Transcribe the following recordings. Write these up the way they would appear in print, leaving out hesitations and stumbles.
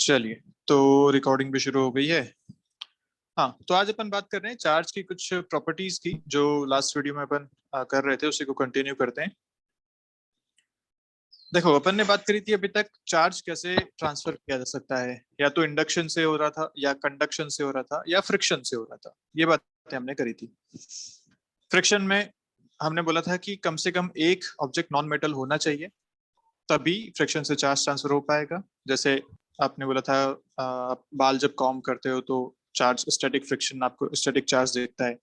चलिए, तो रिकॉर्डिंग भी शुरू हो गई है। हाँ, तो आज अपन बात कर रहे हैं चार्ज की कुछ प्रॉपर्टीज की, जो लास्ट वीडियो में अपन कर रहे थे, उसी को कंटिन्यू करते हैं। देखो, अपन ने बात करी थी अभी तक चार्ज कैसे ट्रांसफर किया जा सकता है, या तो इंडक्शन से हो रहा था, या कंडक्शन से हो रहा था, या फ्रिक्शन से हो रहा था। ये बातें हमने करी थी। फ्रिक्शन में हमने बोला था कि कम से कम एक ऑब्जेक्ट नॉन मेटल होना चाहिए, तभी फ्रिक्शन से चार्ज ट्रांसफर हो पाएगा। जैसे आपने बोला था, आप बाल जब कॉम करते हो तो चार्ज स्टैटिक फ्रिक्शन आपको स्टैटिक चार्ज देता है।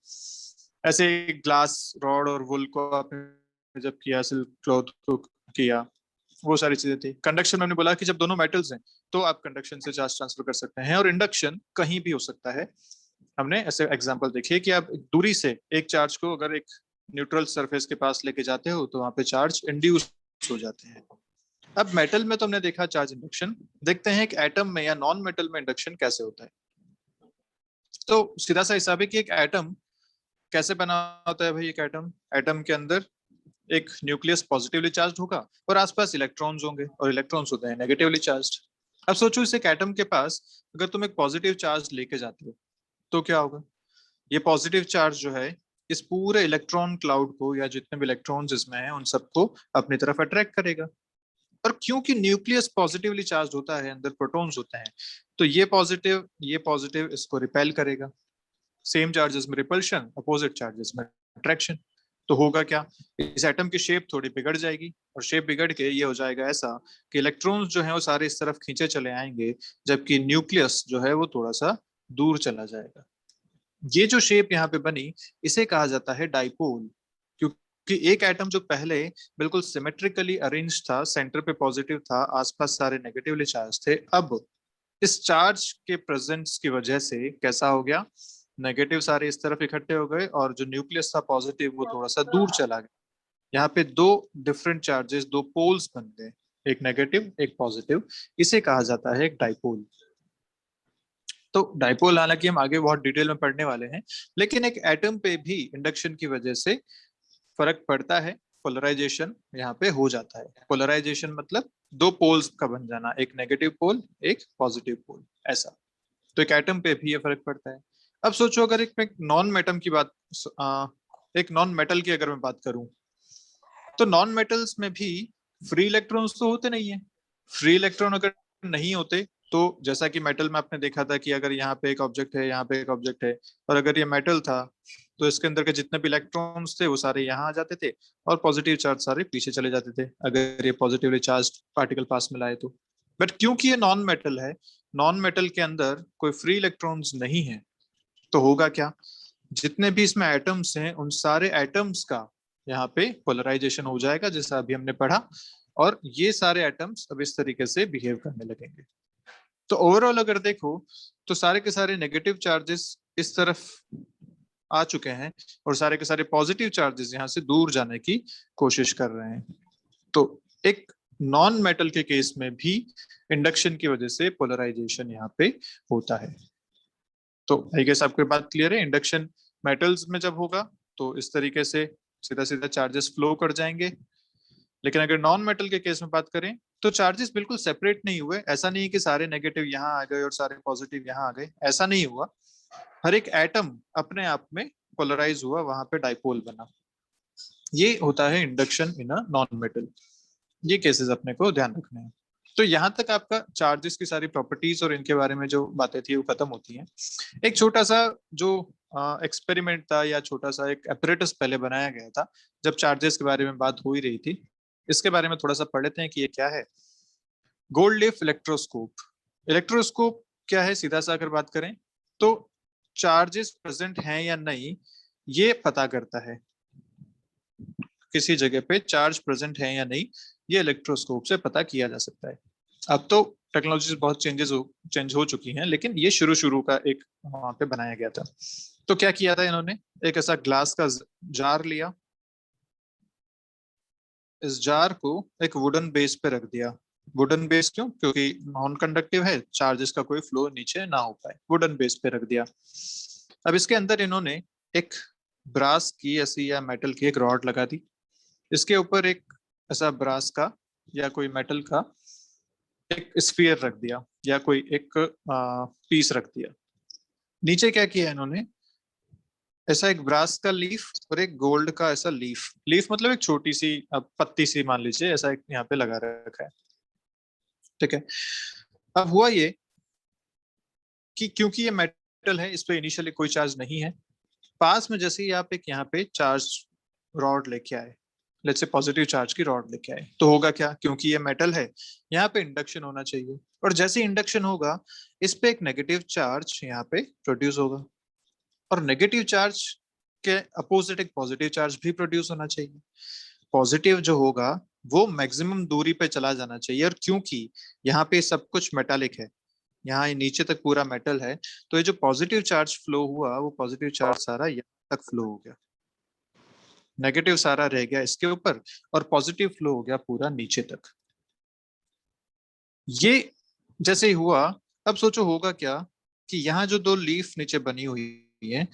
ऐसे ग्लास रॉड और वुल को आपने जब किया, सिल्क क्लॉथ को किया, वो सारी चीजें थी। कंडक्शन में हमने बोला कि जब दोनों मेटल्स हैं तो आप कंडक्शन से चार्ज ट्रांसफर कर सकते हैं, और इंडक्शन कहीं भी हो सकता है। हमने ऐसे एग्जांपल देखे कि आप दूरी से एक चार्ज को अगर एक न्यूट्रल सरफेस के पास लेके जाते हो तो वहां पे चार्ज इंड्यूस हो जाते हैं। अब मेटल में तो हमने देखा चार्ज इंडक्शन। देखते हैं कि एटम में या नॉन मेटल में इंडक्शन कैसे होता है। तो सीधा सा हिसाब है कि एक एटम कैसे बना होता है भाई। एक एटम एटम के अंदर एक न्यूक्लियस पॉजिटिवली चार्ज होगा और आसपास इलेक्ट्रॉन्स होंगे, और इलेक्ट्रॉन्स होते हैं नेगेटिवली चार्ज। अब सोचो, इस एक एटम के पास अगर तुम एक पॉजिटिव चार्ज लेके जाते हो तो क्या होगा। ये पॉजिटिव चार्ज जो है इस पूरे इलेक्ट्रॉन क्लाउड को, या जितने भी इलेक्ट्रॉन्स इसमें हैं, उन सबको अपनी तरफ अट्रैक्ट करेगा। और क्योंकि न्यूक्लियस पॉजिटिवली चार्ज होता है, अंदर प्रोटॉन्स होते हैं, तो ये पॉजिटिव इसको रिपेल करेगा। सेम चार्जेस में रिपल्शन, अपोजिट चार्जेस में अट्रैक्शन। तो होगा क्या, इस एटम की शेप थोड़ी बिगड़ जाएगी, और शेप बिगड़ के ये हो जाएगा ऐसा कि इलेक्ट्रॉन्स जो है वो सारे इस तरफ खींचे चले आएंगे, जबकि न्यूक्लियस जो है वो थोड़ा सा दूर चला जाएगा। ये जो शेप यहाँ पे बनी, इसे कहा जाता है डाइपोल। क्योंकि एक एटम जो पहले बिल्कुल सिमेट्रिकली अरेंज था, सेंटर पे पॉजिटिव था, आसपास सारे नेगेटिवली चार्ज थे, अब इस चार्ज के प्रेजेंस की वजह से कैसा हो गया, नेगेटिव सारे इस तरफ इकट्ठे हो गए, और जो न्यूक्लियस था पॉजिटिव वो थोड़ा सा दूर चला गया। यहाँ पे दो डिफरेंट चार्जेस, दो पोल्स बन गए, एक नेगेटिव एक पॉजिटिव। इसे कहा जाता है एक डाइपोल। तो डाइपोल हालांकि हम आगे बहुत डिटेल में पढ़ने वाले हैं, लेकिन एक एटम पे भी इंडक्शन की वजह से फर्क पड़ता है। पोलराइजेशन यहाँ पे हो जाता है। पोलराइजेशन मतलब दो पोल्स का बन जाना, एक नेगेटिव पोल एक पॉजिटिव पोल, ऐसा। तो एक एटम पे भी ये फर्क पड़ता है। अब सोचो, अगर एक नॉन मेटम की बात, एक नॉन मेटल की अगर मैं बात करूं, तो नॉन मेटल्स में भी फ्री इलेक्ट्रॉन्स तो होते नहीं है। फ्री इलेक्ट्रॉन अगर नहीं होते, तो जैसा कि मेटल में आपने देखा था कि अगर यहाँ पे एक ऑब्जेक्ट है, यहाँ पे एक ऑब्जेक्ट है, और अगर ये मेटल था तो इसके अंदर के जितने भी इलेक्ट्रॉन्स थे वो सारे यहाँ आ जाते थे, और पॉजिटिव चार्ज सारे पीछे चले जाते थे अगर ये पॉजिटिवली चार्ज पार्टिकल पास में लाए तो। बट क्योंकि ये नॉन मेटल है, नॉन मेटल के अंदर कोई फ्री इलेक्ट्रॉन्स नहीं है, तो होगा क्या, जितने भी इसमें एटम्स हैं उन सारे एटम्स का यहाँ पे पोलराइजेशन हो जाएगा, जैसा अभी हमने पढ़ा, और ये सारे एटम्स अब इस तरीके से बिहेव करने लगेंगे। तो ओवरऑल अगर देखो, तो सारे के सारे नेगेटिव चार्जेस इस तरफ आ चुके हैं, और सारे के सारे पॉजिटिव चार्जेस यहाँ से दूर जाने की कोशिश कर रहे हैं। तो एक नॉन मेटल के केस में भी इंडक्शन की वजह से पोलराइजेशन यहाँ पे होता है। तो आई गेस आपको बात क्लियर है। इंडक्शन मेटल्स में जब होगा तो इस तरीके से सीधा सीधा चार्जेस फ्लो कर जाएंगे, लेकिन अगर नॉन मेटल के केस में बात करें तो चार्जेस बिल्कुल सेपरेट नहीं हुए। ऐसा नहीं कि सारे नेगेटिव यहाँ आ गए और सारे पॉजिटिव यहाँ आ गए, ऐसा नहीं हुआ। हर एक एटम अपने आप में पोलराइज हुआ, वहां पे डाइपोल बना। ये होता है induction in a non metal. ये केसेस अपने को ध्यान रखने हैं। तो यहाँ तक आपका चार्जेस की सारी प्रॉपर्टीज और इनके बारे में जो बातें थी वो खत्म होती हैं। एक छोटा सा जो एक्सपेरिमेंट था, या छोटा सा एक एपरेटस पहले बनाया गया था, जब चार्जेस के बारे में बात हो ही रही थी, इसके बारे में थोड़ा सा पढ़ लेते हैं कि ये क्या है। Gold leaf electroscope. इलेक्ट्रोस्कोप क्या है, सीधा सा अगर बात करें तो चार्जेस प्रेजेंट हैं या नहीं ये पता करता है। किसी जगह पे चार्ज प्रेजेंट है या नहीं, ये इलेक्ट्रोस्कोप से पता किया जा सकता है। अब तो टेक्नोलॉजी बहुत चेंज हो चुकी हैं, लेकिन ये शुरू शुरू का एक वहां पे बनाया गया था। तो क्या किया था इन्होंने, एक ऐसा ग्लास का जार लिया, इस जार को एक वुडन बेस पे रख दिया। वुडन बेस क्यों, क्योंकि नॉन कंडक्टिव है, चार्जेस का कोई फ्लो नीचे ना हो पाए, वुडन बेस पे रख दिया। अब इसके अंदर इन्होंने एक ब्रास की ऐसी या मेटल की एक रॉड लगा दी, इसके ऊपर एक ऐसा ब्रास का या कोई मेटल का एक स्फीयर रख दिया या कोई एक पीस रख दिया। नीचे क्या किया इन्होंने, ऐसा एक ब्रास का लीफ और एक गोल्ड का ऐसा लीफ, लीफ मतलब एक छोटी सी पत्ती सी मान लीजिए, ऐसा एक यहाँ पे लगा रखा है। ठीक है, अब हुआ ये कि क्योंकि ये मेटल है, इस पे इनिशियली कोई चार्ज नहीं है, पास में जैसे ही आप एक यहाँ पे चार्ज रॉड लेके आए, लेट्स से पॉजिटिव चार्ज की रॉड लेके आए, तो होगा क्या, क्योंकि ये मेटल है यहाँ पे इंडक्शन होना चाहिए, और जैसे इंडक्शन होगा इस पे एक नेगेटिव चार्ज यहाँ पे प्रोड्यूस होगा, और नेगेटिव चार्ज के अपोजिट एक पॉजिटिव चार्ज भी प्रोड्यूस होना चाहिए। पॉजिटिव जो होगा वो मैक्सिमम दूरी पे चला जाना चाहिए, और क्योंकि यहाँ पे सब कुछ मेटालिक है, यहाँ ये नीचे तक पूरा मेटल है, तो ये जो पॉजिटिव चार्ज फ्लो हुआ वो पॉजिटिव चार्ज सारा यहाँ तक फ्लो हो गया, नेगेटिव सारा रह गया इसके ऊपर, और पॉजिटिव फ्लो हो गया पूरा नीचे तक। ये जैसे ही हुआ, अब सोचो होगा क्या कि यहाँ जो दो लीफ नीचे बनी हुई है,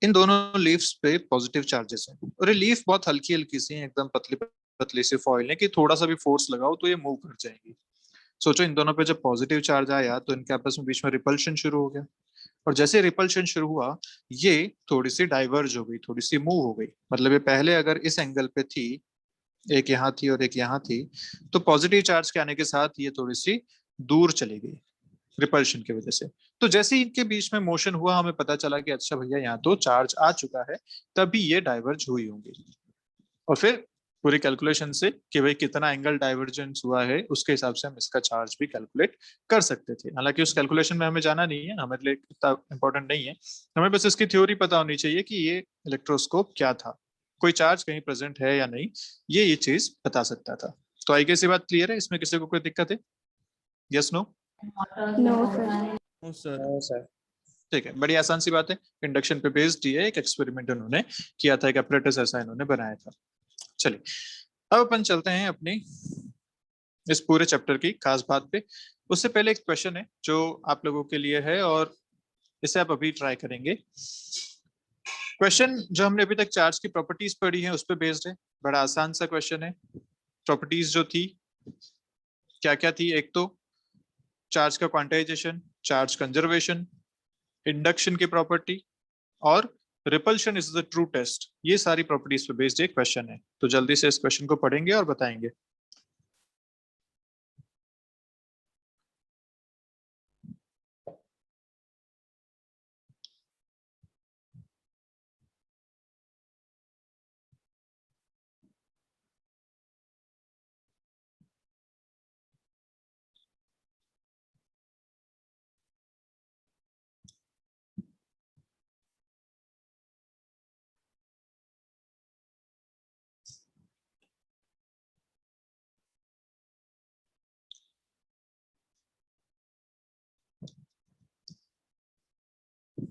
इन दोनों लीव्स पे पॉजिटिव चार्जेस हैं, और ये लीफ बहुत हल्की हल्की सी हैं, एकदम पतली पतली सी फॉइल है कि थोड़ा सा भी फोर्स लगाओ तो ये मूव कर जाएगी। सोचो इन दोनों पे जब पॉजिटिव चार्ज आया तो इनके आपस में बीच में रिपल्शन शुरू हो गया, और जैसे रिपल्शन शुरू हुआ ये थोड़ी सी डाइवर्ज हो गई, थोड़ी सी मूव हो गई। मतलब ये पहले अगर इस एंगल पे थी, एक यहाँ थी और एक यहाँ थी, तो पॉजिटिव चार्ज के आने के साथ ये थोड़ी सी दूर चली गई रिपल्शन की वजह से। तो जैसे ही इनके बीच में मोशन हुआ हमें पता चला कि अच्छा भैया यहाँ तो चार्ज आ चुका है, तभी ये डाइवर्ज हुई होंगी, और फिर पूरी कैलकुलेशन से कि भाई कितना एंगल डाइवर्जेंस हुआ है उसके हिसाब से हम इसका चार्ज भी कैलकुलेट कर सकते थे। हालांकि उस कैलकुलेशन में हमें जाना नहीं है, हमारे लिए इतना इंपॉर्टेंट नहीं है, हमें बस इसकी थ्योरी पता होनी चाहिए कि ये इलेक्ट्रोस्कोप क्या था, कोई चार्ज कहीं प्रेजेंट है या नहीं, ये चीज बता सकता था। तो आई गेस ये बात क्लियर है, इसमें किसी को कोई दिक्कत है? Yes no? No sir. No sir. Sir ठीक है, बड़ी आसान सी बात है, इंडक्शन पे बेस्ड ही है, एक एक्सपेरिमेंट उन्होंने किया था, एक apparatus ऐसा इन्होंने बनाया था। चलिए अब अपन चलते हैं अपनी इस पूरे चैप्टर की खास बात पे। उससे पहले एक क्वेश्चन है जो आप लोगों के लिए है, और इसे आप अभी ट्राई करेंगे। क्वेश्चन जो हमने अभी तक चार्ज की प्रॉपर्टीज पढ़ी है उस पर बेस्ड है, बड़ा आसान सा क्वेश्चन है। प्रॉपर्टीज जो थी क्या क्या थी, एक तो चार्ज का क्वांटाइजेशन, चार्ज कंजर्वेशन, इंडक्शन की प्रॉपर्टी, और repulsion is the true test, ये सारी प्रॉपर्टीज पे बेस्ड एक क्वेश्चन है। तो जल्दी से इस क्वेश्चन को पढ़ेंगे और बताएंगे।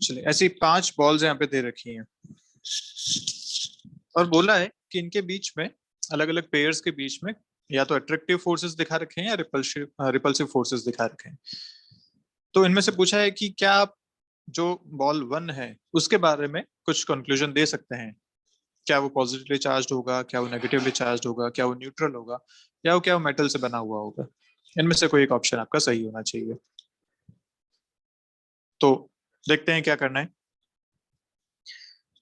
चलिए, ऐसी 5 बॉल्स यहाँ पे दे रखी हैं, और बोला है कि इनके बीच में, अलग अलग पेयर्स के बीच में, या तो अट्रैक्टिव फोर्सेस दिखा रखे हैं या रिपल्सिव फोर्सेस दिखा रखे हैं। तो इनमें से पूछा है कि क्या आप जो बॉल 1 है उसके बारे में कुछ कंक्लूजन दे सकते हैं, क्या वो पॉजिटिवली चार्ज होगा, क्या वो नेगेटिवली चार्ज होगा, क्या वो न्यूट्रल होगा, या क्या वो मेटल से बना हुआ होगा। इनमें से कोई एक ऑप्शन आपका सही होना चाहिए। तो देखते हैं क्या करना है।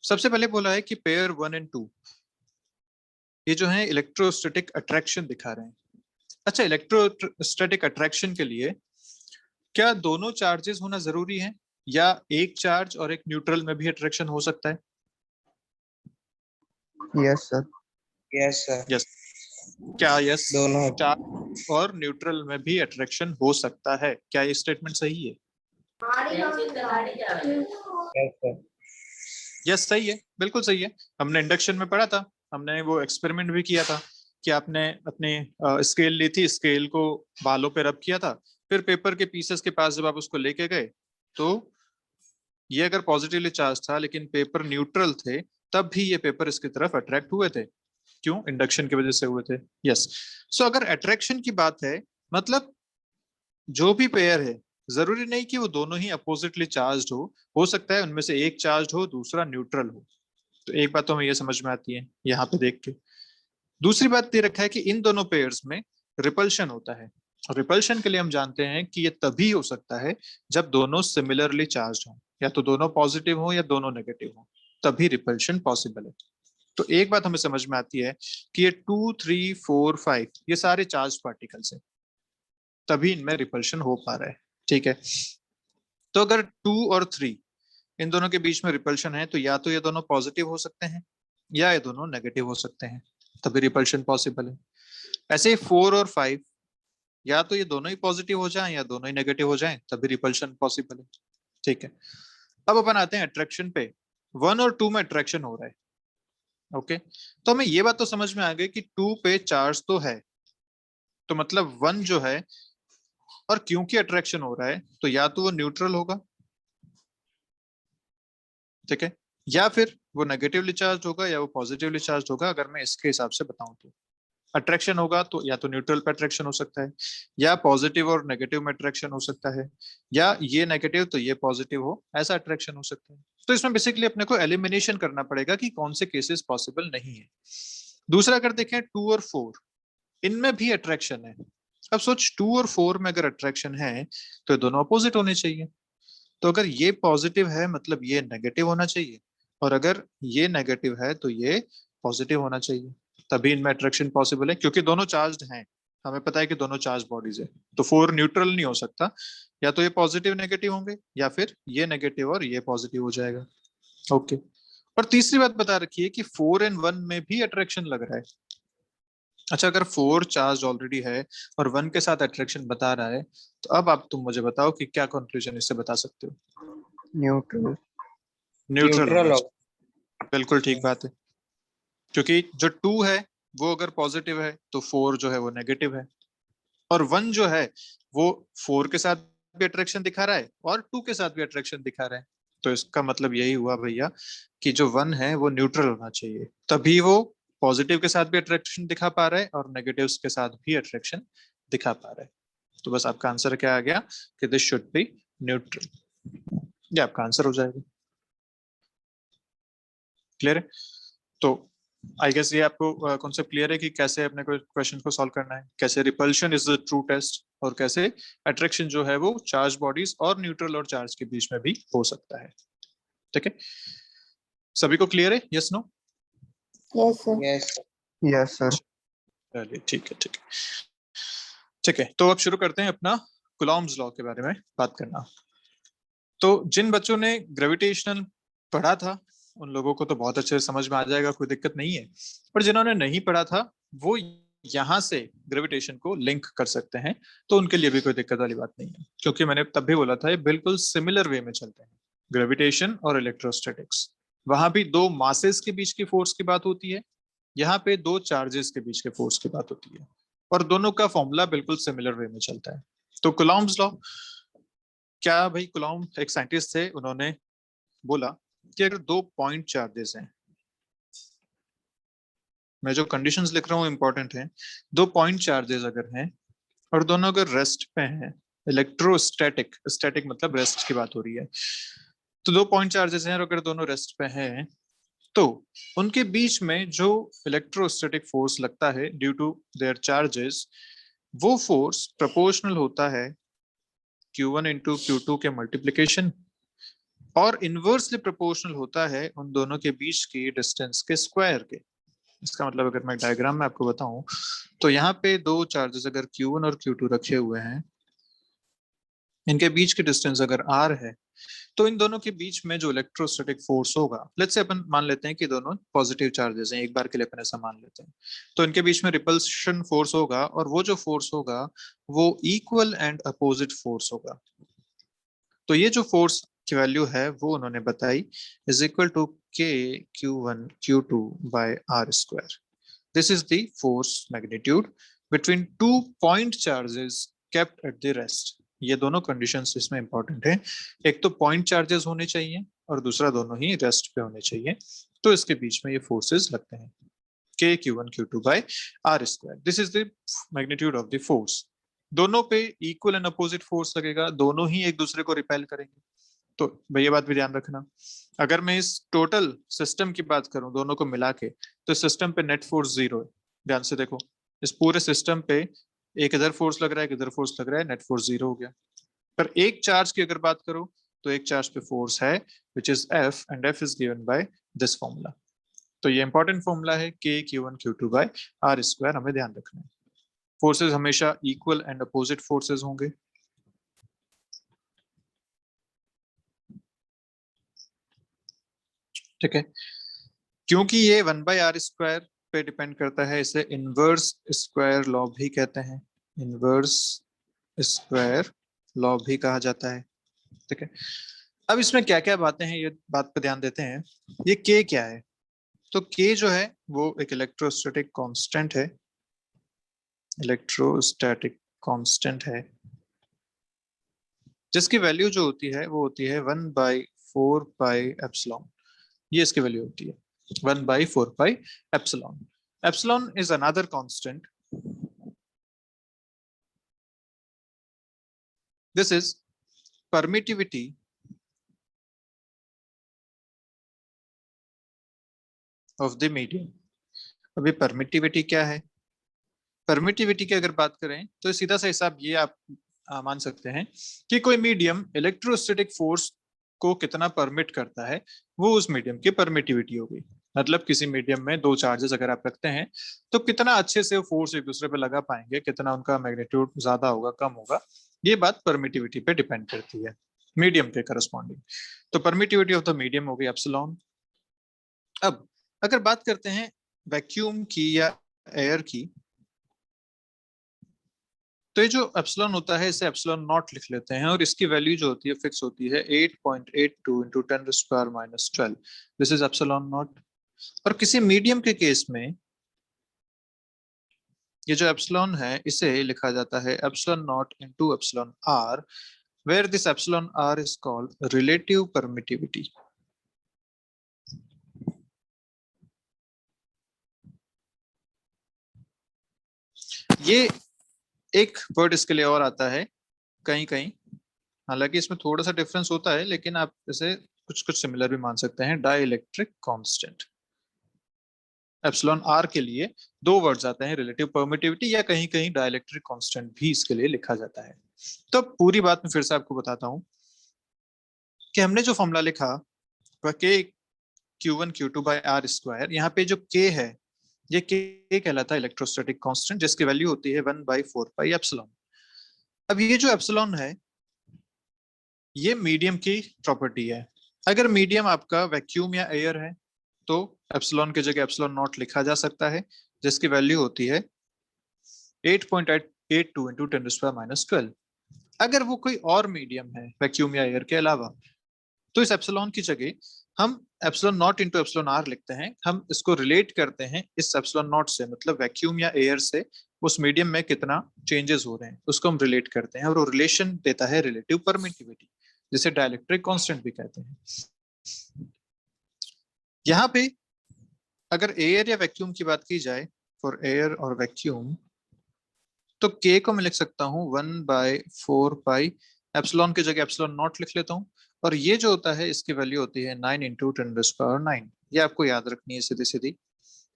सबसे पहले बोला है कि पेयर 1 और 2 ये जो है इलेक्ट्रोस्टैटिक अट्रैक्शन दिखा रहे हैं। अच्छा, इलेक्ट्रोस्टैटिक अट्रैक्शन के लिए क्या दोनों चार्जेस होना जरूरी है, या एक चार्ज और एक न्यूट्रल में भी अट्रैक्शन हो सकता है? Yes sir. Yes sir. Yes, क्या यस दोनों। चार्ज और न्यूट्रल में भी अट्रैक्शन हो सकता है, क्या ये स्टेटमेंट सही है? Yes sir. यस सही है, बिल्कुल सही है। हमने इंडक्शन में पढ़ा था, हमने वो एक्सपेरिमेंट भी किया था कि आपने अपनी स्केल ली थी, स्केल को बालों पे रब किया था, फिर पेपर के पीसेस के पास जब आप उसको लेके गए तो ये अगर पॉजिटिवली चार्ज था लेकिन पेपर न्यूट्रल थे, तब भी ये पेपर इसकी तरफ अट्रैक्ट हुए थे। क्यों? इंडक्शन की वजह से हुए थे। यस, सो अगर अट्रैक्शन की बात है, मतलब जो भी पेयर है जरूरी नहीं कि वो दोनों ही अपोजिटली चार्ज हो सकता है उनमें से एक चार्ज हो दूसरा न्यूट्रल हो। तो एक बात तो हमें ये समझ में आती है यहाँ पे देख के। दूसरी बात ये रखा है कि इन दोनों पेयर्स में रिपल्शन होता है। रिपल्शन के लिए हम जानते हैं कि ये तभी हो सकता है जब दोनों सिमिलरली चार्ज हों, या तो दोनों पॉजिटिव हो या दोनों नेगेटिव हो, तभी रिपल्शन पॉसिबल है। तो एक बात हमें समझ में आती है कि ये 2, 3, 4, 5 ये सारे चार्ज पार्टिकल्स हैं, तभी इनमें रिपल्शन हो पा रहा है। ठीक है, तो अगर 2 और 3 इन दोनों के बीच में रिपल्शन है, तो या तो ये दोनों पॉजिटिव हो सकते हैं या ये दोनों नेगेटिव हो सकते हैं, तभी रिपल्शन पॉसिबल है। ऐसे ही 4 और 5 या तो ये दोनों ही पॉजिटिव हो जाएं या दोनों ही नेगेटिव हो जाएं, तभी रिपल्शन पॉसिबल है। ठीक है, अब अपन आते हैं अट्रैक्शन पे। 1 और 2 में अट्रैक्शन हो रहा है। ओके, तो हमें ये बात तो समझ में आ गई कि 2 पे चार्ज तो है, तो मतलब 1 जो है, और क्योंकि अट्रैक्शन हो रहा है तो या तो वो न्यूट्रल होगा, ठीक है, या फिर वो नेगेटिवली चार्ज होगा या वो पॉजिटिवली चार्ज होगा। अगर मैं इसके हिसाब से बताऊं तो अट्रैक्शन होगा तो या तो न्यूट्रल पे अट्रैक्शन हो सकता है, या पॉजिटिव और नेगेटिव में अट्रैक्शन हो सकता है, या ये नेगेटिव तो ये पॉजिटिव हो, ऐसा अट्रैक्शन हो सकता है। तो इसमें बेसिकली अपने को एलिमिनेशन करना पड़ेगा कि कौन से केसेस पॉसिबल नहीं है। दूसरा अगर देखें 2 और 4, इनमें भी अट्रैक्शन है। अब सोच 2 और 4 में अगर अट्रैक्शन है तो ये दोनों अपोजिट होने चाहिए। तो अगर ये पॉजिटिव है मतलब ये नेगेटिव होना चाहिए, और अगर ये नेगेटिव है तो ये पॉजिटिव होना चाहिए, तभी इनमें अट्रैक्शन पॉसिबल है, क्योंकि दोनों चार्ज्ड हैं। हमें पता है कि दोनों चार्ज बॉडीज है, तो 4 न्यूट्रल नहीं हो सकता, या तो ये पॉजिटिव नेगेटिव होंगे या फिर ये नेगेटिव और ये पॉजिटिव हो जाएगा। ओके, और तीसरी बात बता रखी है कि 4 एंड 1 में भी अट्रैक्शन लग रहा है। अच्छा, अगर 4 चार्ज ऑलरेडी है और 1 के साथ अट्रैक्शन बता रहा है, तो अब आप तुम मुझे बताओ कि क्या कंक्लूजन इससे बता सकते हो। न्यूट्रल। न्यूट्रल होना न्यूट्रल चाहिए, होगा। बिल्कुल ठीक बात है, क्योंकि जो 2 है वो अगर पॉजिटिव है तो 4 जो है वो नेगेटिव है, और 1 जो है वो 4 के साथ भी अट्रैक्शन दिखा रहा है और 2 के साथ भी अट्रैक्शन दिखा रहा है। तो इसका मतलब यही हुआ भैया कि जो 1 है वो न्यूट्रल होना चाहिए, तभी वो पॉजिटिव के साथ भी अट्रैक्शन दिखा पा रहा है और नेगेटिव के साथ भी अट्रैक्शन दिखा पा रहा है। तो बस आपका आंसर क्या आ गया कि दिस शुड बी न्यूट्रल, ये आपका आंसर हो जाएगा। क्लियर है? तो आई गेस ये आपको कॉन्सेप्ट क्लियर है कि कैसे अपने को क्वेश्चन को सॉल्व करना है, कैसे repulsion is the true test, और कैसे अट्रैक्शन जो है वो चार्ज बॉडीज और न्यूट्रल और चार्ज के बीच में भी हो सकता है। ठीक है, सभी को क्लियर है? Yes no? Yes sir. Yes yes sir. चलिए ठीक है, ठीक है, ठीक है। तो अब शुरू करते हैं अपना कुलॉम्स लॉ के बारे में बात करना। तो जिन बच्चों ने ग्रेविटेशनल पढ़ा था उन लोगों को तो बहुत अच्छे से समझ में आ जाएगा, कोई दिक्कत नहीं है, पर जिन्होंने नहीं पढ़ा था वो यहाँ से ग्रेविटेशन को लिंक कर सकते हैं, तो उनके लिए भी कोई दिक्कत वाली बात नहीं है, क्योंकि मैंने तब भी बोला था ये बिल्कुल सिमिलर वे में चलते हैं, ग्रेविटेशन और इलेक्ट्रोस्टैटिक्स। वहां भी दो मासेस के बीच की फोर्स की बात होती है, यहाँ पे दो चार्जेस के बीच के फोर्स की बात होती है, और दोनों का फॉर्मूला बिल्कुल सिमिलर वे में चलता है। तो कुलॉम्स लॉ क्या भाई, कुलॉम एक साइंटिस्ट थे, उन्होंने बोला कि अगर दो पॉइंट चार्जेस हैं, मैं जो कंडीशंस लिख रहा हूँ इंपॉर्टेंट है, दो पॉइंट चार्जेस अगर हैं और दोनों अगर रेस्ट पे हैं, इलेक्ट्रोस्टैटिक, स्टैटिक मतलब रेस्ट की बात हो रही है, तो दो पॉइंट चार्जेस हैं और अगर दोनों रेस्ट पे हैं तो उनके बीच में जो इलेक्ट्रोस्टैटिक फोर्स लगता है ड्यू टू देयर चार्जेस, वो फोर्स प्रोपोर्शनल होता है Q1 इंटू Q2 के मल्टीप्लीकेशन, और इनवर्सली प्रोपोर्शनल होता है उन दोनों के बीच की डिस्टेंस के स्क्वायर के। इसका मतलब अगर मैं डायग्राम में आपको बताऊं तो यहाँ पे दो चार्जेस अगर Q1 और Q2 रखे हुए हैं, इनके बीच की डिस्टेंस अगर R है, तो इन दोनों के बीच में जो इलेक्ट्रोस्टैटिक फोर्स होगा, लेट्स से अपन मान लेते हैं कि दोनों पॉजिटिव चार्जेस हैं, एक बार के लिए अपन ऐसा मान लेते हैं, तो इनके बीच में रिपल्शन फोर्स होगा, और वो जो फोर्स होगा वो इक्वल एंड अपोजिट फोर्स होगा। तो ये जो फोर्स की वैल्यू है वो उन्होंने बताई is equal to K Q1 Q2 by R square. This is the force magnitude between two point charges kept at the rest. ये दोनों कंडीशंस इसमें इंपॉर्टेंट है, एक तो पॉइंट चार्जेस होने चाहिए और दूसरा दोनों ही रेस्ट पे होने चाहिए, तो इसके बीच में ये फोर्सेस लगते हैं K Q1 Q2 by R square. This is the magnitude of the force. दोनों पे इक्वल एंड अपोजिट फोर्स लगेगा, दोनों ही एक दूसरे को रिपेल करेंगे। तो भाई ये बात भी ध्यान रखना, अगर मैं इस टोटल सिस्टम की बात करूं दोनों को मिला के, तो सिस्टम पे नेट फोर्स 0 है। ध्यान से देखो, इस पूरे सिस्टम पे एक इधर फोर्स लग रहा है, एक इधर फोर्स लग रहा है, नेट फोर्स 0 हो गया। पर एक चार्ज की अगर बात करो तो एक चार्ज पे फोर्स है which is F and F is given by this formula. तो ये इंपॉर्टेंट फॉर्मूला है K Q1 Q2 by R square, हमें ध्यान रखना है। फोर्सेस हमेशा इक्वल एंड अपोजिट फोर्सेस होंगे। ठीक है, क्योंकि ये 1/r स्क्वायर पे डिपेंड करता है, इसे इनवर्स स्क्वायर लॉ भी कहते हैं, इनवर्स स्क्वायर लॉ भी कहा जाता है। ठीक है, अब इसमें क्या क्या बातें हैं, ये बात पे ध्यान देते हैं। ये K क्या है? तो K जो है वो एक इलेक्ट्रोस्टैटिक कांस्टेंट है, इलेक्ट्रोस्टैटिक कांस्टेंट है, जिसकी वैल्यू जो होती है वो होती है 1/4πε। ये इसकी वैल्यू होती है 1/4πε। Epsilon is another constant. This is permittivity of the medium. अभी परमिटिविटी क्या है? परमिटिविटी की अगर बात करें तो सीधा सा हिसाब ये आप मान सकते हैं कि कोई मीडियम इलेक्ट्रोस्टैटिक फोर्स को कितना परमिट करता है, वो उस मीडियम की परमिटिविटी होगी। मतलब किसी मीडियम में दो चार्जेस अगर आप रखते हैं तो कितना अच्छे से फोर्स एक दूसरे पे लगा पाएंगे, कितना उनका मैग्नीट्यूड ज्यादा होगा कम होगा, ये बात परमिटिविटी पे डिपेंड करती है मीडियम के करस्पॉन्डिंग। तो परमिटिविटी ऑफ द मीडियम होगी एप्सिलॉन। अब अगर बात करते हैं वैक्यूम की या एयर की, तो ये जो एप्सिलॉन होता है इसे एप्सिलॉन नॉट लिख लेते हैं और इसकी वैल्यू जो होती है फिक्स होती है 8.82 into 10⁻⁻12। This is epsilon not. और किसी मीडियम के केस में ये जो एप्सिलॉन है इसे लिखा जाता है epsilon naught into epsilon R, where this epsilon R is called relative permittivity. ये एक वर्ड इसके लिए और आता है कहीं कहीं, हालांकि इसमें थोड़ा सा डिफरेंस होता है लेकिन आप इसे कुछ कुछ सिमिलर भी मान सकते हैं, डाइइलेक्ट्रिक कांस्टेंट। एप्सिलॉन आर के लिए दो वर्ड्स आते हैं, रिलेटिव परमिटिविटी या कहीं कहीं डाइइलेक्ट्रिक कांस्टेंट भी इसके लिए लिखा जाता है। तो पूरी बात मैं फिर से आपको बताता हूं कि हमने जो फॉर्मूला लिखा वह K Q1 Q2 by R square, यहाँ पे जो K है ये K कहलाता है इलेक्ट्रोस्टैटिक कांस्टेंट, जिसकी वैल्यू होती है 1/4πε। अब ये जो एप्सिलॉन है ये मीडियम की प्रॉपर्टी है। अगर मीडियम आपका वैक्यूम या एयर है तो एप्सिलॉन की जगह एप्सिलॉन नॉट लिखा जा सकता है, जिसकी वैल्यू होती है 8.82 into 10⁻⁻12। अगर वो कोई और मीडियम है वैक्यूम या एयर के अलावा तो इस एप्सिलॉन की जगह हम epsilon naught into epsilon R लिखते हैं। हम इसको रिलेट करते हैं इस एप्सिलॉन नॉट से, मतलब वैक्यूम या एयर से उस मीडियम में कितना चेंजेस हो रहे हैं उसको हम रिलेट करते हैं और वो रिलेशन देता है रिलेटिव परमिटिविटी, जिसे डाइलेक्ट्रिक कांस्टेंट भी कहते हैं। यहाँ पे अगर एयर या वैक्यूम की बात की जाए, फॉर एयर और वैक्यूम, तो K को मैं लिख सकता हूँ 1/4π, एप्सिलॉन की जगह एप्सिलॉन नॉट लिख लेता हूँ और ये जो होता है इसकी वैल्यू होती है 9 into 10⁻⁹। ये आपको याद रखनी है सीधी सीधी।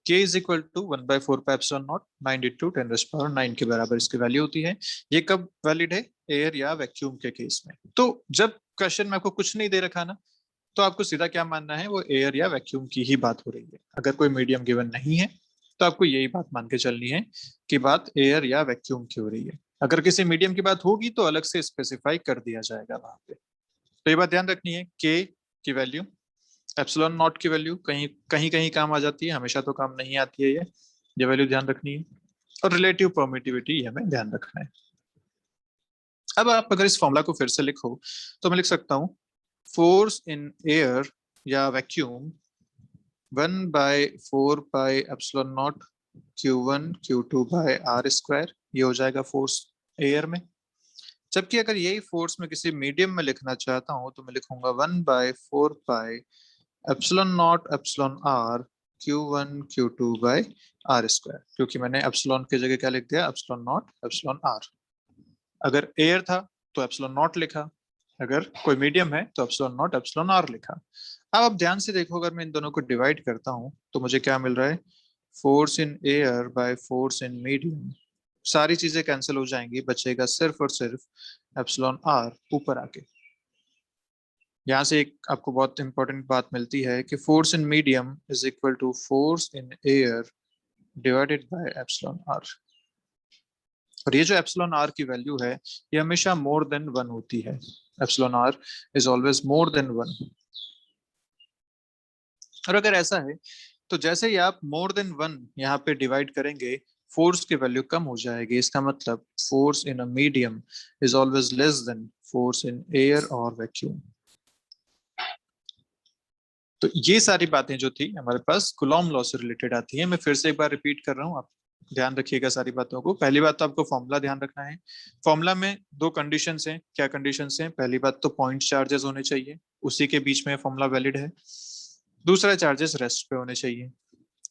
K is equal to 1/4π epsilon naught 9 into 10⁻⁹ के बराबर इसकी वैल्यू होती है। ये कब वैलिड है? एयर या वैक्यूम के केस में। तो जब क्वेश्चन में आपको कुछ नहीं दे रखा ना, तो आपको सीधा क्या मानना है, वो एयर या वैक्यूम की ही बात हो रही है। अगर कोई मीडियम गिवन नहीं है तो आपको यही बात मान के चलनी है कि बात एयर या वैक्यूम की हो रही है। अगर किसी मीडियम की बात होगी तो अलग से स्पेसिफाई कर दिया जाएगा वहां पे। तो ये बात ध्यान रखनी है, के की वैल्यू, एप्सिलॉन नॉट की वैल्यू कहीं कहीं कहीं काम आ जाती है, हमेशा तो काम नहीं आती है ये वैल्यू ध्यान रखनी है। और रिलेटिव परमिटिविटी हमें ध्यान रखना है। अब आप अगर इस फॉर्मूला को फिर से लिखो तो मैं लिख सकता हूँ फोर्स इन एयर या vacuum 1/4π epsilon naught Q1 Q2 by R square, ये हो जाएगा फोर्स एयर में। जबकि अगर यही फोर्स मैं किसी मीडियम में लिखना चाहता हूं तो मैं लिखूंगा 1/4π epsilon naught epsilon R Q1 Q2 by R square, क्योंकि मैंने एप्सिलॉन की जगह क्या लिख दिया, एप्सिलॉन नॉट एप्सिलॉन R। अगर एयर था तो एप्सिलॉन नॉट लिखा, अगर कोई मीडियम है तो एप्सिलॉन नॉट एप्सिलॉन आर लिखा। अब आप ध्यान से देखो, अगर मैं इन दोनों को डिवाइड करता हूं तो मुझे क्या मिल रहा है, force in air by force in medium सारी चीजें कैंसिल हो जाएंगी, बचेगा सिर्फ और सिर्फ एप्सिलॉन आर ऊपर आके। यहाँ से एक आपको बहुत इंपॉर्टेंट बात मिलती है कि force in medium is equal to force in air divided by epsilon R. और ये जो एप्सिलॉन आर की वैल्यू है ये हमेशा मोर देन 1 होती है। Epsilon R is always more than 1। और अगर ऐसा है तो जैसे ही आप मोर देन 1 यहाँ पे डिवाइड करेंगे फोर्स की वैल्यू कम हो जाएगी। इसका मतलब force in a medium is always less than force in air और वैक्यूम। तो ये सारी बातें जो थी हमारे पास कूलॉम लॉ से रिलेटेड आती है। मैं फिर से एक बार रिपीट कर रहा हूँ, आप ध्यान रखिएगा सारी बातों को। पहली बात तो आपको फॉर्मूला ध्यान रखना है। फॉर्मूला में दो कंडीशंस हैं। क्या कंडीशंस हैं? पहली बात तो पॉइंट चार्जेस होने चाहिए, उसी के बीच में फॉर्मूला वैलिड है। दूसरा, चार्जेस रेस्ट पे होने चाहिए।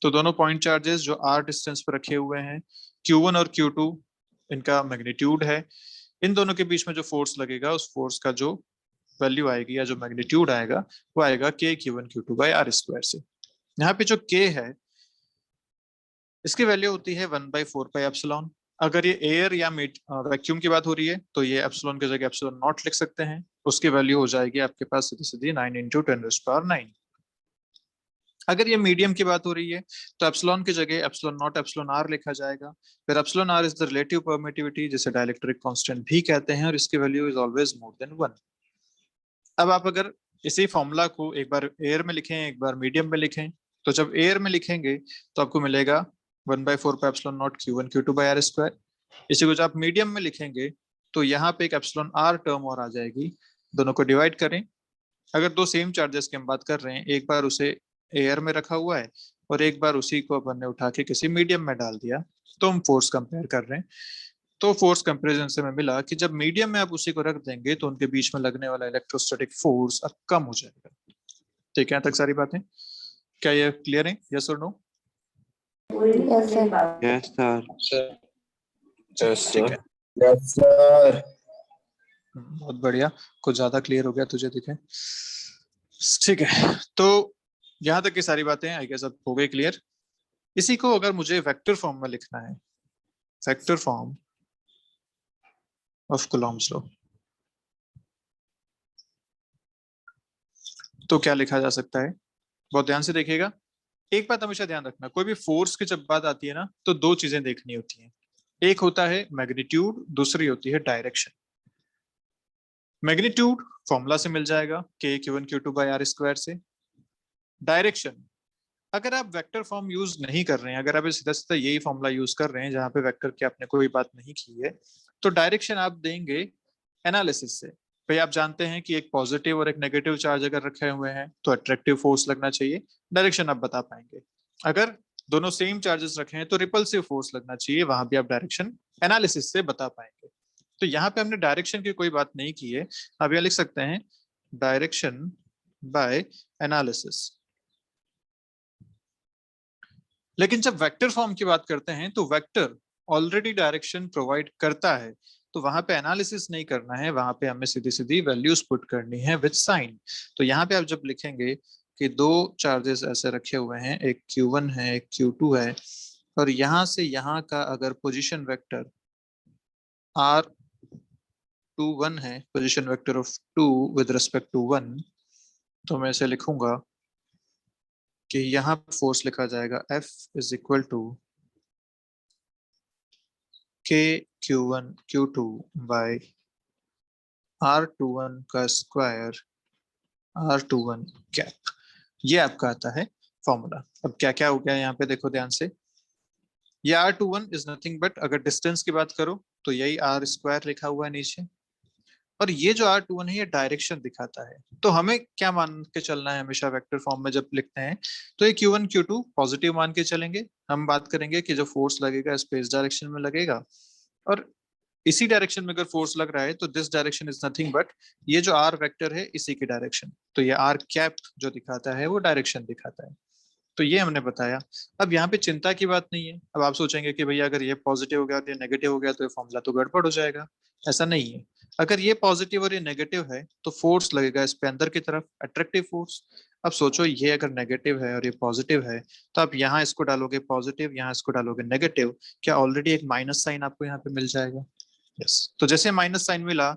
तो दोनों पॉइंट चार्जेस जो आर डिस्टेंस पर रखे हुए हैं, Q1 और Q2 इनका मैग्नीट्यूड है। इन दोनों के बीच में जो फोर्स लगेगा उस फोर्स का जो वैल्यू आएगी या जो मैग्नीट्यूड आएगा वो आएगा K(Q1Q2 बाय आर स्क्वायर से। यहाँ पे जो K है इसकी वैल्यू होती है 1/4πε। अगर ये एयर या वैक्यूम की बात हो रही है तो ये एप्सिलॉन की जगह एप्सिलॉन नॉट लिख सकते हैं। उसकी वैल्यू हो जाएगी आपके पास सीधी सीधी 9 × 10⁹। अगर ये मीडियम की बात हो रही है तो एप्सिलॉन की जगह एप्सिलॉन नॉट एप्सिलॉन आर लिखा जाएगा। फिर epsilon R is the relative permittivity, जिसे डाइलेक्ट्रिक कांस्टेंट भी कहते हैं, और इसकी value is always more than 1। अब आप अगर इसी फॉर्मूला को एक बार एयर में लिखें एक बार मीडियम में लिखें, तो जब एयर में लिखेंगे तो आपको मिलेगा 1/4πε0 Q1Q2 बाय आर स्क्वायर। इसी को जब आप मीडियम में लिखेंगे तो यहाँ पे एक एप्सिलॉन आर टर्म और आ जाएगी। दोनों को डिवाइड करें। अगर दो सेम चार्जेस की हम बात कर रहे हैं, एक बार उसे एयर में रखा हुआ है और एक बार उसी को अपन ने उठा के किसी मीडियम में डाल दिया, तो हम फोर्स कंपेयर कर रहे हैं। तो फोर्स कंपैरिजन से हमें मिला कि जब मीडियम में आप उसी को रख देंगे तो उनके बीच में लगने वाला इलेक्ट्रोस्टैटिक फोर्स अब कम हो जाएगा। ठीक है, यहाँ तक सारी बातें क्या ये क्लियर है? यस और no? Yes, sir. Yes, sir. Yes, ठीक sir. है, Yes, sir. बहुत बढ़िया। कुछ ज्यादा क्लियर हो गया तुझे, दिखे? ठीक है, तो यहाँ तक की सारी बातें आई गेस अब हो गई क्लियर। इसी को अगर मुझे वेक्टर फॉर्म में लिखना है, vector form of Coulomb's law, तो क्या लिखा जा सकता है? बहुत ध्यान से देखिएगा। एक बात हमेशा ध्यान रखना, कोई भी फोर्स की जब बात आती है ना तो दो चीजें देखनी होती हैं। एक होता है मैग्नीट्यूड, दूसरी होती है डायरेक्शन। मैग्नीट्यूड फॉर्मूला से मिल जाएगा K(Q1Q2 बाय आर स्क्वायर से। डायरेक्शन, अगर आप वेक्टर फॉर्म यूज नहीं कर रहे हैं, अगर आप सीधा सीधा यही फॉर्मूला यूज कर रहे हैं जहां पे वेक्टर की आपने कोई बात नहीं की है, तो डायरेक्शन आप देंगे एनालिसिस से। भाई आप जानते हैं कि एक पॉजिटिव और एक नेगेटिव चार्ज अगर रखे हुए हैं तो अट्रैक्टिव फोर्स लगना चाहिए, डायरेक्शन आप बता पाएंगे। अगर दोनों सेम चार्जेस रखे हैं तो रिपल्सिव फोर्स लगना चाहिए, वहां भी आप डायरेक्शन एनालिसिस से बता पाएंगे। तो यहाँ पे हमने डायरेक्शन की कोई बात नहीं की है। आप यह लिख सकते हैं डायरेक्शन बाय एनालिसिस। लेकिन जब वेक्टर फॉर्म की बात करते हैं तो वेक्टर ऑलरेडी डायरेक्शन प्रोवाइड करता है, तो वहां पे एनालिसिस नहीं करना है, वहां पे हमें सीधी सीधी वैल्यूज पुट करनी है विद साइन। तो यहाँ पे आप जब लिखेंगे कि दो चार्जेस ऐसे रखे हुए हैं, एक Q1 है एक Q2 है, और यहाँ से यहाँ का अगर पोजीशन वेक्टर R21 है, position vector of 2 with respect to 1, तो मैं इसे लिखूंगा कि यहाँ फोर्स लिखा जाएगा F is equal to K(Q1Q2 by R21 का स्क्वायर R21 कैप। ये आपका आता है फॉर्मूला। अब क्या क्या हो गया यहाँ पे देखो ध्यान से। ये R21 इज नथिंग बट, अगर डिस्टेंस की बात करो तो यही R स्क्वायर लिखा हुआ है नीचे, और ये जो R21 है ये डायरेक्शन दिखाता है। तो हमें क्या मान के चलना है हमेशा वेक्टर फॉर्म में जब लिखते हैं, तो ये Q1 Q2 पॉजिटिव मान के चलेंगे। हम बात करेंगे कि जो फोर्स लगेगा स्पेस डायरेक्शन में लगेगा, और इसी डायरेक्शन में अगर फोर्स लग रहा है तो this direction is nothing but ये जो R वेक्टर है इसी की डायरेक्शन। तो ये R कैप जो दिखाता है वो डायरेक्शन दिखाता है। तो ये हमने बताया। अब यहाँ पे चिंता की बात नहीं है। अब आप सोचेंगे कि भैया अगर ये पॉजिटिव हो गया तो ये नेगेटिव हो गया तो ये फॉर्मूला तो गड़बड़ हो जाएगा। ऐसा नहीं है। अगर ये पॉजिटिव और ये नेगेटिव है तो फोर्स लगेगा इस पे अंदर की तरफ, अट्रैक्टिव फोर्स। अब सोचो ये अगर नेगेटिव है और ये पॉजिटिव है, तो आप यहाँ इसको डालोगे पॉजिटिव, यहाँ इसको डालोगे नेगेटिव, क्या ऑलरेडी एक माइनस साइन आपको यहाँ पे मिल जाएगा? यस। तो जैसे माइनस साइन मिला,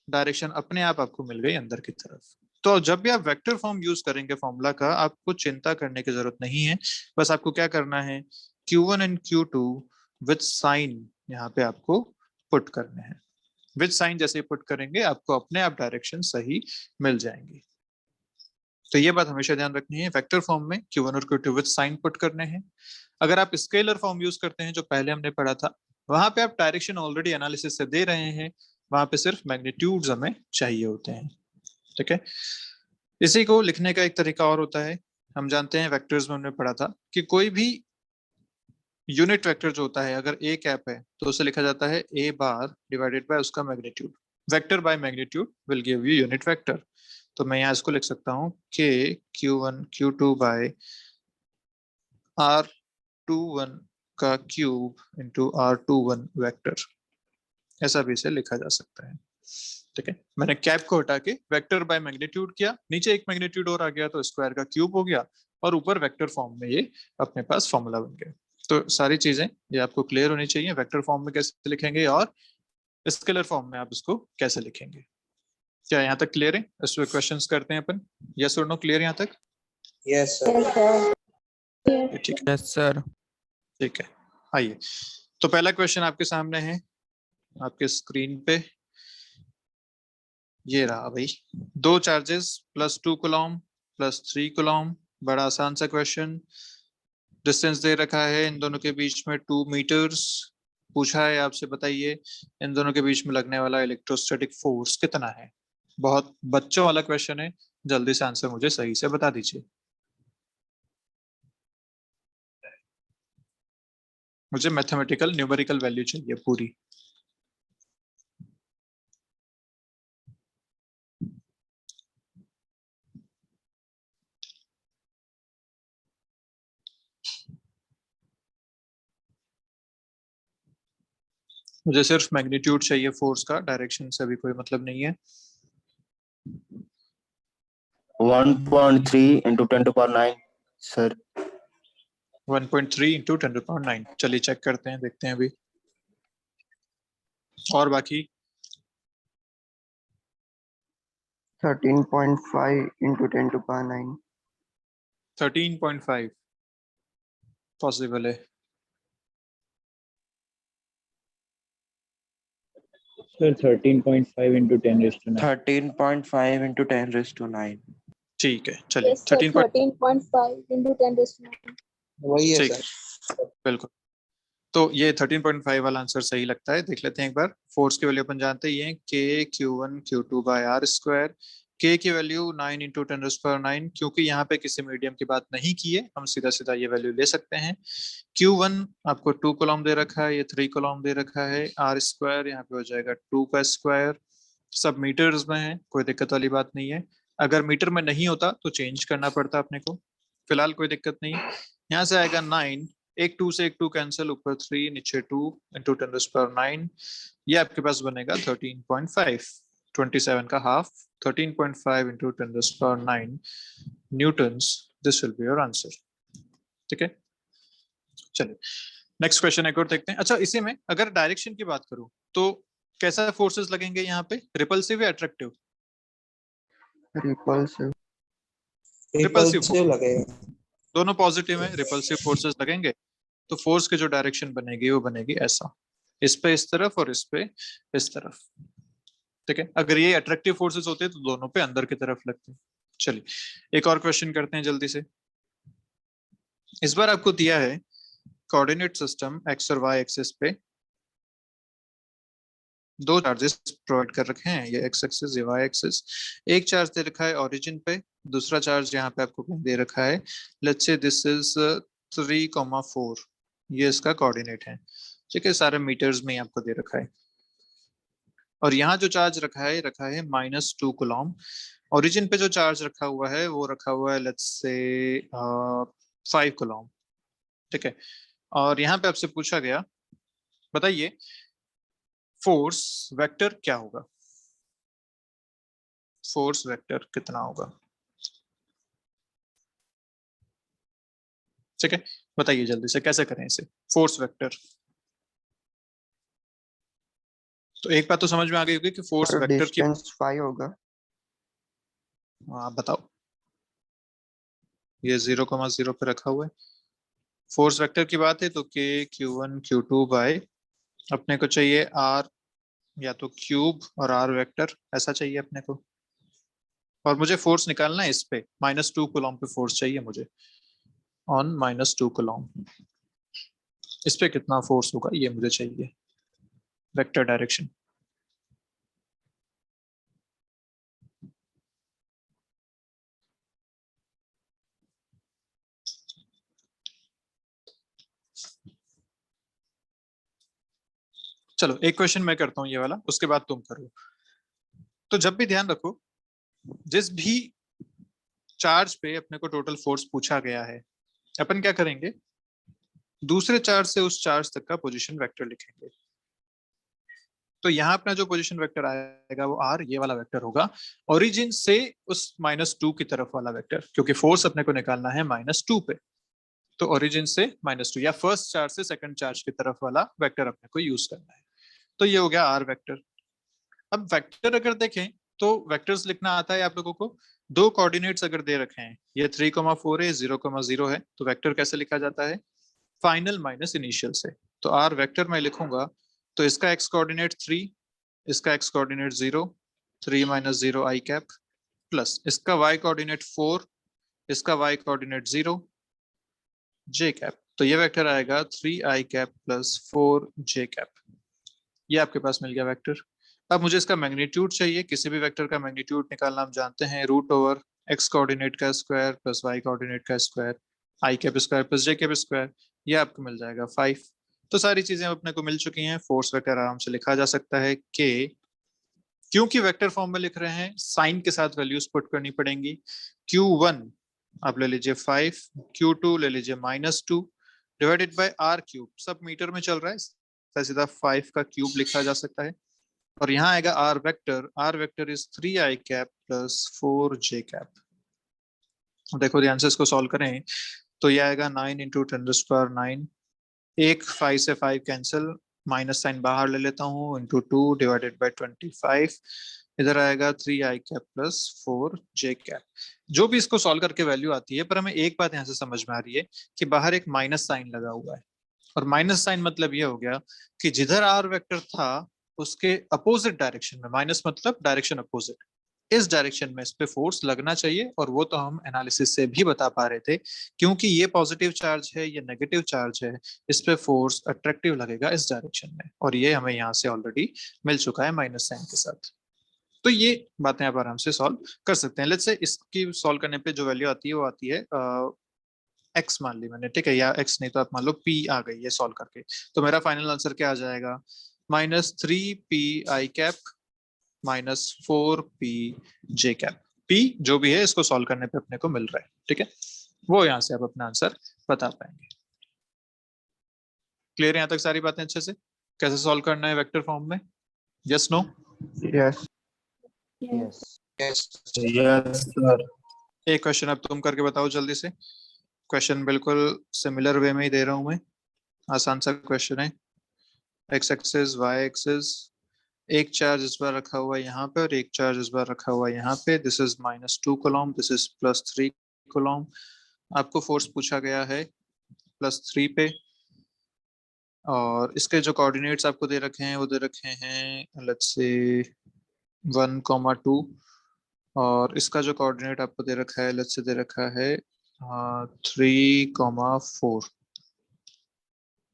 डायरेक्शन अपने आप आपको मिल गई अंदर की तरफ। तो जब भी आप वेक्टर फॉर्म यूज करेंगे फॉर्मूला का, आपको चिंता करने की जरूरत नहीं है। बस आपको क्या करना है, Q1 and Q2 with sign यहाँ पे आपको पुट करने हैं। विद साइन जैसे पुट करेंगे आपको अपने आप डायरेक्शन सही मिल जाएंगी। तो ये बात हमेशा ध्यान रखनी है, वेक्टर फॉर्म में Q1 और Q2 विद साइन पुट करने हैं। अगर आप स्केलर फॉर्म यूज करते हैं जो पहले हमने पढ़ा था, वहां पे आप डायरेक्शन ऑलरेडी एनालिसिस से दे रहे हैं, वहां पे सिर्फ मैग्नीट्यूड्स हमें चाहिए होते हैं। ठीक है। इसी को लिखने का एक तरीका और होता है, हम जानते हैं वेक्टर्स में हमने पढ़ा था कि कोई भी यूनिट वेक्टर जो होता है, अगर ए कैप है तो उसे लिखा जाता है ए बार डिवाइडेड बाय उसका magnitude. Vector by magnitude will give you unit vector. तो मैं यहाँ इसको लिख सकता हूँ के Q1 Q2 बाय R21 का क्यूब इंटू R21 वेक्टर, ऐसा भी इसे लिखा जा सकता है। ठीक है, मैंने कैप को हटा के वेक्टर बाय मैग्नीट्यूड किया, नीचे एक मैग्नीट्यूड और आ गया तो स्क्वायर का क्यूब हो गया, और ऊपर वेक्टर फॉर्म में ये अपने पास फॉर्मूला बन गया। तो सारी चीजें ये आपको क्लियर होनी चाहिए, वेक्टर फॉर्म में कैसे लिखेंगे और स्केलर फॉर्म में आप इसको कैसे लिखेंगे। क्या यहाँ तक क्लियर है? इस पे क्वेश्चंस करते हैं अपन। यस और नो, क्लियर यहाँ तक? Yes sir. Yes, sir. ठीक है। Yes sir. ठीक है, आइए। तो पहला क्वेश्चन आपके सामने है, आपके स्क्रीन पे ये रहा भाई। दो चार्जेस +2 कूलम +3 कूलम, बड़ा आसान सा क्वेश्चन। डिस्टेंस दे रखा है इन दोनों के बीच में 2 मीटर्स। पूछा है आपसे, बताइए इन दोनों के बीच में लगने वाला इलेक्ट्रोस्टैटिक फोर्स कितना है। बहुत बच्चों वाला क्वेश्चन है, जल्दी से आंसर मुझे सही से बता दीजिए। मुझे मैथमेटिकल न्यूमेरिकल वैल्यू चाहिए पूरी। मुझे सिर्फ मैग्नीट्यूड चाहिए फोर्स का, डायरेक्शन से अभी कोई मतलब नहीं है। 1.3 into 10⁹ सर। 1.3 into 10⁹ चलिए चेक करते हैं, देखते हैं अभी। और बाकी 13.5 into 10⁹ 13.5 पॉसिबल है। Sir 13.5 into 10⁹9। 13.5 into 10⁹9। ठीक है, चलिए Yes, sir, 13.5 into 10⁹9. वही है ठीक सर। है, बिल्कुल। तो ये 13.5 वाला आंसर सही लगता है। देख लेते हैं एक बार। फोर्स की वैल्यू अपन जानते ही हैं, K Q1 Q2 bye are square. के की वैल्यू 9 into 10⁹9, क्योंकि यहाँ पे किसी मीडियम की बात नहीं की है, हम सीधा सीधा ये वैल्यू ले सकते हैं। Q1 आपको 2 कॉलम दे रखा है, ये 3 कॉलम दे रखा है। आर स्क्वायर यहाँ पे हो जाएगा 2 का स्क्वायर। सब मीटर्स में है, कोई दिक्कत वाली बात नहीं है। अगर मीटर में नहीं होता तो चेंज करना पड़ता अपने को, फिलहाल कोई दिक्कत नहीं। यहाँ से आएगा 9, एक 2 से एक 2 कैंसिल, ऊपर 3 नीचे 2 into 10⁹9, ये आपके पास बनेगा 13.5। 27 का half, 13.5 into 10⁹9 Newton's. This will be your answer. ठीक है, चलिए नेक्स्ट क्वेश्चन एक और देखते हैं। अच्छा, इसी में अगर डायरेक्शन की बात करूं तो कैसा फोर्सेस लगेंगे यहाँ पे, रिपल्सिव या अट्रैक्टिव? repulsive रिपल्सिव लगेगा। दोनों पॉजिटिव है, रिपल्सिव फोर्सेस लगेंगे। तो फोर्स की जो डायरेक्शन बनेगी वो बनेगी ऐसा, इस पे इस तरफ और इस पे इस तरफ। ठीक है, अगर ये अट्रैक्टिव फोर्सेस होते तो दोनों पे अंदर की तरफ लगते। चलिए एक और क्वेश्चन करते हैं जल्दी से। इस बार आपको दिया है कोऑर्डिनेट सिस्टम एक्स और वाई एक्सिस पे दो चार्जेस प्रोवाइड कर रखे हैं, ये एक्स एक्सिस ये वाई एक्सिस। एक चार्ज दे रखा है ओरिजिन पे, दूसरा चार्ज यहाँ पे आपको दे रखा है, लेट्स से दिस इज 3,4, ये इसका कोऑर्डिनेट है। ठीक है, सारे मीटर्स में आपको दे रखा है। और यहाँ जो चार्ज रखा है -2 कूलम। ओरिजिन पे जो चार्ज रखा हुआ है वो रखा हुआ है लेट्स से 5 कूलम। ठीक है, और यहाँ पे आपसे पूछा गया, बताइए फोर्स वेक्टर क्या होगा, फोर्स वेक्टर कितना होगा, ठीक है बताइए जल्दी से कैसे करें इसे फोर्स वेक्टर। तो एक बात तो समझ में आ गई होगी कि फोर्स सर वेक्टर की, डिस्टेंस 5 होगा। आप बताओ, ये 0,0 पे रखा हुआ है। फोर्स वेक्टर की बात है तो के Q1 Q2 बाय अपने को चाहिए आर, या तो क्यूब और आर वेक्टर ऐसा चाहिए अपने को। और मुझे फोर्स निकालना है इस पे, -2 कूलॉम पे फोर्स चाहिए मुझे, ऑन -2 कूलॉम। इस पे कितना फोर्स होगा ये मुझे चाहिए, वेक्टर डायरेक्शन। चलो एक क्वेश्चन मैं करता हूँ ये वाला, उसके बाद तुम करो। तो जब भी ध्यान रखो, जिस भी चार्ज पे अपने को टोटल फोर्स पूछा गया है, अपन क्या करेंगे, दूसरे चार्ज से उस चार्ज तक का पोजीशन वेक्टर लिखेंगे। तो यहाँ अपना जो पोजीशन वेक्टर आएगा वो आर, ये वाला वेक्टर होगा, ओरिजिन से उस -2 की तरफ वाला वेक्टर, क्योंकि फोर्स अपने को निकालना है -2 पे। तो ओरिजिन से -2 या फर्स्ट चार्ज से सेकंड चार्ज की तरफ वाला वेक्टर अपने को यूज करना है। तो ये हो गया आर वेक्टर। अब वेक्टर अगर देखें तो वेक्टर्स लिखना आता है आप लोगों को। दो कोऑर्डिनेट्स अगर दे रखे हैं, ये 3,4 है, 0,0 है, तो वेक्टर कैसे लिखा जाता है, फाइनल माइनस इनिशियल से। तो आर वेक्टर मैं लिखूंगा, तो इसका एक्स कोऑर्डिनेट 3, इसका एक्स कोऑर्डिनेट 0, 3 - 0 आई कैप, प्लस इसका वाई कोऑर्डिनेट 4, इसका वाई कोऑर्डिनेट 0 जे कैप। तो ये वेक्टर आएगा 3 I cap plus 4 J cap. ये आपके पास मिल गया वेक्टर। अब मुझे इसका मैग्नीट्यूड चाहिए, किसी भी वेक्टर का मैग्नीट्यूड निकालना हम जानते हैं, √ एक्स कोऑर्डिनेट का स्क्वायर प्लस वाई कोऑर्डिनेट का स्क्वायर, आई कैप स्क्वायर प्लस जे कैप स्क्वायर। ये आपको मिल जाएगा 5। तो सारी चीजें अपने को मिल चुकी हैं। फोर्स वेक्टर आराम से लिखा जा सकता है के, क्योंकि वेक्टर फॉर्म में लिख रहे हैं साइन के साथ वैल्यूज पुट करनी पड़ेंगी। Q1 आप ले लीजिए 5, Q2 ले लीजिए -2 डिवाइडेड बाय आर क्यूब, सब मीटर में चल रहा है, सीधा 5 का क्यूब लिखा जा सकता है। और यहाँ आएगा R vector is 3 I cap plus 4 J cap. देखो ध्यान से इसको सॉल्व करें तो ये आएगा 9 × 10⁹ 9, एक 5 से 5 कैंसिल, माइनस साइन बाहर ले लेता हूँ, इंटू 2 डिवाइडेड बाई 25, इधर आएगा 3 I cap plus 4 J cap. जो भी इसको सॉल्व करके वैल्यू आती है, पर हमें एक बात यहाँ से समझ में आ रही है कि बाहर एक माइनस साइन लगा हुआ है। और माइनस साइन मतलब ये हो गया कि जिधर आर वेक्टर था उसके अपोजिट डायरेक्शन में, माइनस मतलब डायरेक्शन अपोजिट, इस डायरेक्शन में इस पे फोर्स लगना चाहिए। और वो तो हम एनालिसिस से भी बता पा रहे थे, क्योंकि ये पॉजिटिव चार्ज है, ये नेगेटिव चार्ज है, इस पे फोर्स अट्रैक्टिव लगेगा इस डायरेक्शन में। और ये हमें यहाँ से ऑलरेडी मिल चुका है माइनस साइन के साथ। तो ये बातें आप आराम से सॉल्व कर सकते हैं। लेट्स से इसकी सॉल्व करने पे जो वैल्यू आती है वो आती है एक्स मान ली मैंने, ठीक है, या एक्स नहीं तो आप मान लो पी आ गई है सॉल्व करके। तो मेरा फाइनल आंसर क्या आ जाएगा, -3p आई कैप -4p जे कैप। p जो भी है इसको सॉल्व करने पे अपने को मिल रहा है, ठीक है, वो यहाँ से आप अपना आंसर बता पाएंगे। क्लियर है यहाँ तक सारी बातें अच्छे से, कैसे सॉल्व करना है वेक्टर फॉर्म में, yes no? Yes. Yes. Yes, sir. एक क्वेश्चन अब तुम करके बताओ जल्दी से। क्वेश्चन बिल्कुल सिमिलर वे में ही दे रहा हूं मैं, आसान सा क्वेश्चन है। एक्स एक्सिस वाई एक्सिस, एक चार्ज इस बार रखा हुआ है यहाँ पे और एक चार्ज इस बार रखा हुआ है यहाँ पे। This is -2 Coulomb, this is +3 Coulomb. आपको फोर्स पूछा गया है +3 पे, और इसके जो कोऑर्डिनेट्स आपको दे रखे हैं वो दे रखे हैं लेट्स से 1,2, और इसका जो कोऑर्डिनेट आपको दे रखा है लेट्स से दे रखा है 3,4।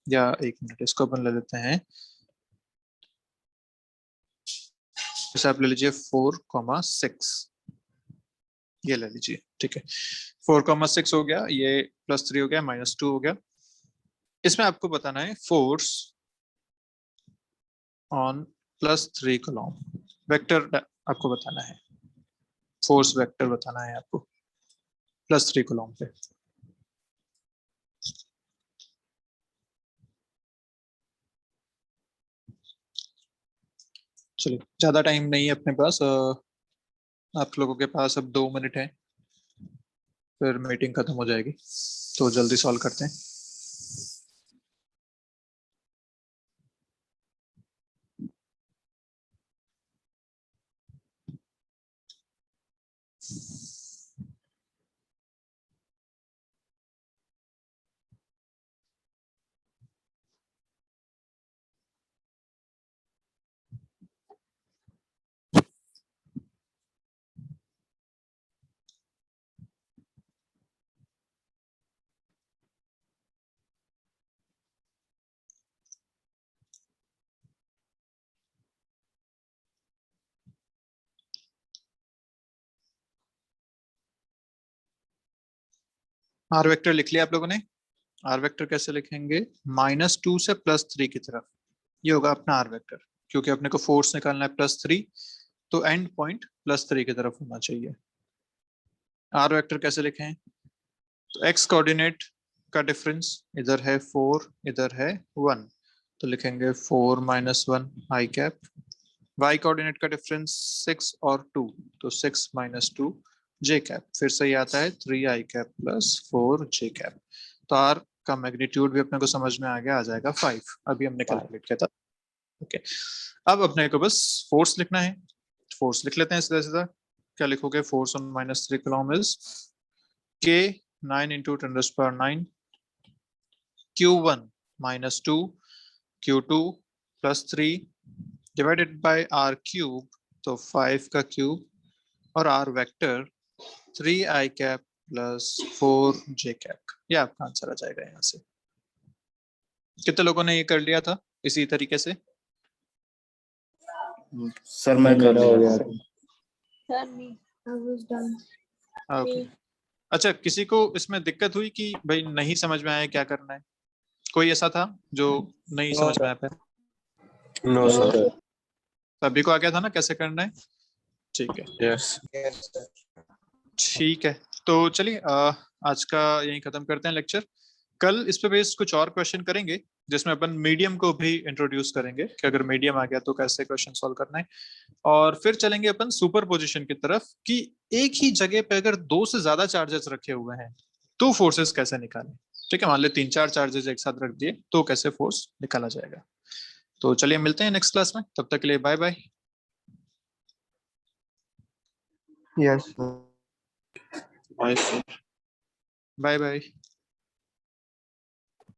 या एक मिनट इसको अपन ले लेते हैं, जैसे आप ले लीजिए 4,6, ये ले लीजिए, ठीक है। 4,6 हो गया, ये +3 हो गया, -2 हो गया। इसमें आपको बताना है फोर्स ऑन +3 कॉलम, वेक्टर आपको बताना है, फोर्स वेक्टर बताना है आपको +3 कॉलम पे। चलिए, ज्यादा टाइम नहीं है अपने पास। आप लोगों के पास अब 2 मिनट है, फिर मीटिंग खत्म हो जाएगी, तो जल्दी सॉल्व करते हैं। आर वेक्टर लिख लिया आप लोगों ने? आर वेक्टर कैसे लिखेंगे? -2 से +3 की तरफ, ये होगा अपना आर वेक्टर। क्योंकि अपने को फोर्स निकालना है +3, तो एंड पॉइंट +3 की तरफ होना चाहिए। आर वेक्टर कैसे लिखें? तो एक्स कोऑर्डिनेट का डिफरेंस इधर है 4, इधर है 1, तो लिखेंगे 4 - 1 आई कैप। वाई कोऑर्डिनेट का डिफरेंस 6 और 2, तो 6 - 2 जे कैप। फिर से ये आता है 3 आई कैप + 4 जे कैप। तो आर का मैग्नीट्यूड भी अपने को समझ में आ गया, आ जाएगा 5। अभी हमने कैलकुलेट किया था। ओके, अब अपने को बस फोर्स लिखना है। फोर्स लिख लेते हैं सीधा सीधा। क्या लिखोगे? Force on -3 coulomb is K 9 × 10⁹ Q1 - 2 Q2 +3 divided by R cube, तो 5 का क्यूब, और R vector 3 I cap + 4 J cap. ये आपका आंसर आ जाएगा यहाँ से। कितने लोगों ने ये कर लिया था इसी तरीके से? सर मैं कर मेरा हो लिया गया था। था। Sir, me. I was done. Okay. अच्छा, किसी को इसमें दिक्कत हुई कि भाई नहीं समझ में आया क्या करना है? कोई ऐसा था जो नहीं समझ में आया? No No, sir. sir. सभी को आ गया था ना कैसे करना है? ठीक है, यस। ठीक है। तो चलिए आज का यहीं खत्म करते हैं लेक्चर। कल इस पे बेस्ड कुछ और क्वेश्चन करेंगे, जिसमें अपन मीडियम को भी इंट्रोड्यूस करेंगे कि अगर मीडियम आ गया तो कैसे क्वेश्चन सॉल्व करना है। और फिर चलेंगे अपन सुपर पोजिशन की तरफ कि एक ही जगह पे अगर 2 से ज्यादा चार्जेस रखे हुए हैं तो फोर्सेस कैसे निकालें। ठीक है, मान ले 3-4 चार्जेस एक साथ रख दिए तो कैसे फोर्स निकाला जाएगा। तो चलिए मिलते हैं नेक्स्ट क्लास में, तब तक के लिए bye bye. Yes, sir. Bye sir. Bye bye.